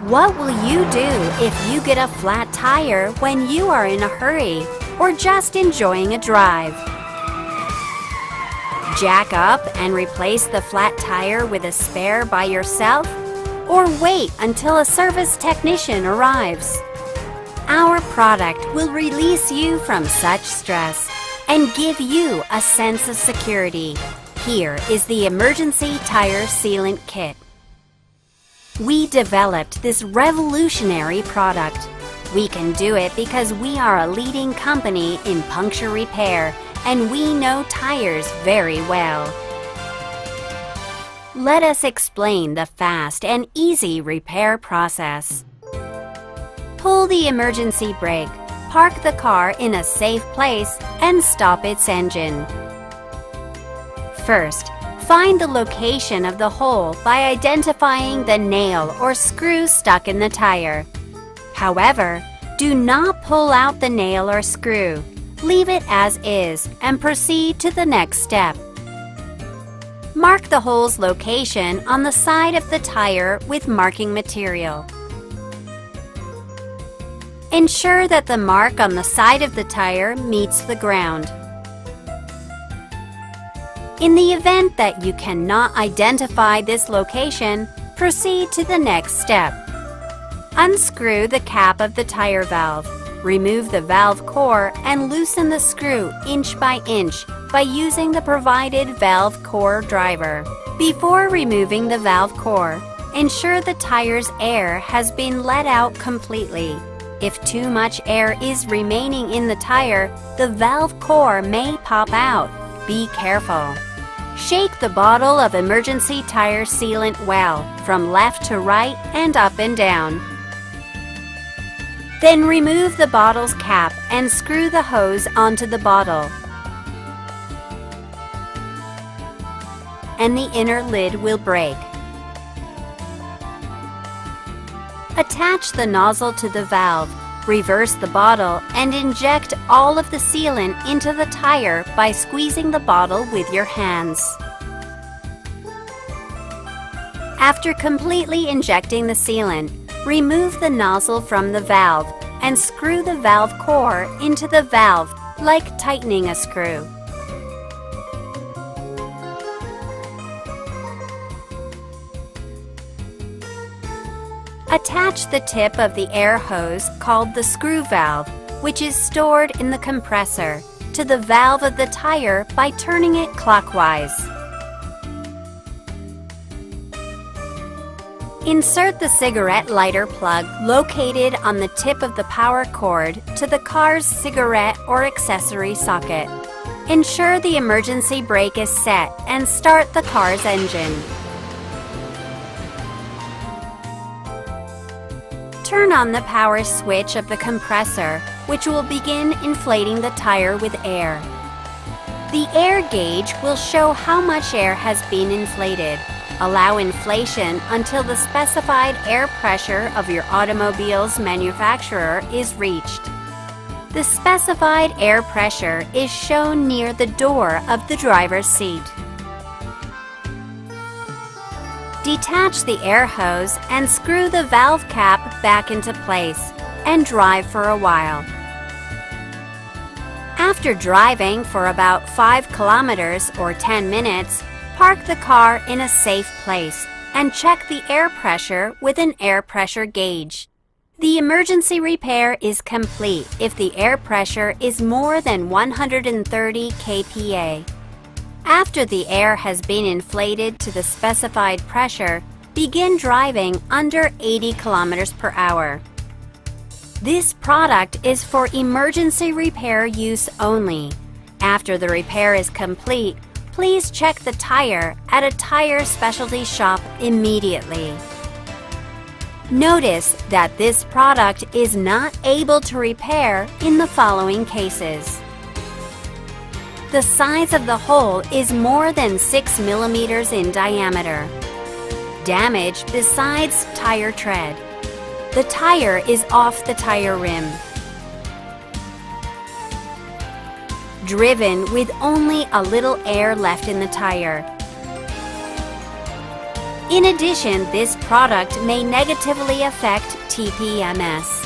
What will you do if you get a flat tire when you are in a hurry or just enjoying a drive? Jack up and replace the flat tire with a spare by yourself, or wait until a service technician arrives? Our product will release you from such stress and give you a sense of security. Here is the Emergency Tire Sealant Kit. We developed this revolutionary product. We can do it because we are a leading company in puncture repair and we know tires very well. Let us explain the fast and easy repair process. Pull the emergency brake, park the car in a safe place, and stop its engine. First, find the location of the hole by identifying the nail or screw stuck in the tire. However, do not pull out the nail or screw. Leave it as is and proceed to the next step. Mark the hole's location on the side of the tire with marking material. Ensure that the mark on the side of the tire meets the ground. In the event that you cannot identify this location, proceed to the next step. Unscrew the cap of the tire valve. Remove the valve core and loosen the screw inch by inch by using the provided valve core driver. Before removing the valve core, ensure the tire's air has been let out completely. If too much air is remaining in the tire, the valve core may pop out. Be careful. Shake the bottle of emergency tire sealant well, from left to right and up and down. Then remove the bottle's cap and screw the hose onto the bottle. And the inner lid will break. Attach the nozzle to the valve, reverse the bottle, and inject all of the sealant into the tire by squeezing the bottle with your hands. After completely injecting the sealant, remove the nozzle from the valve and screw the valve core into the valve like tightening a screw. Attach the tip of the air hose called the screw valve, which is stored in the compressor, to the valve of the tire by turning it clockwise. Insert the cigarette lighter plug located on the tip of the power cord to the car's cigarette or accessory socket. Ensure the emergency brake is set and start the car's engine. Turn on the power switch of the compressor, which will begin inflating the tire with air. The air gauge will show how much air has been inflated. Allow inflation until the specified air pressure of your automobile's manufacturer is reached. The specified air pressure is shown near the door of the driver's seat. Detach the air hose and screw the valve cap back into place and drive for a while. After driving for about 5 kilometers or 10 minutes, park the car in a safe place and check the air pressure with an air pressure gauge. The emergency repair is complete if the air pressure is more than 130 kPa. After the air has been inflated to the specified pressure, begin driving under 80 kilometers per hour. This product is for emergency repair use only. After the repair is complete, please check the tire at a tire specialty shop immediately. Notice that this product is not able to repair in the following cases. The size of the hole is more than 6 millimeters in diameter. Damage besides tire tread. The tire is off the tire rim. Driven with only a little air left in the tire. In addition, this product may negatively affect TPMS.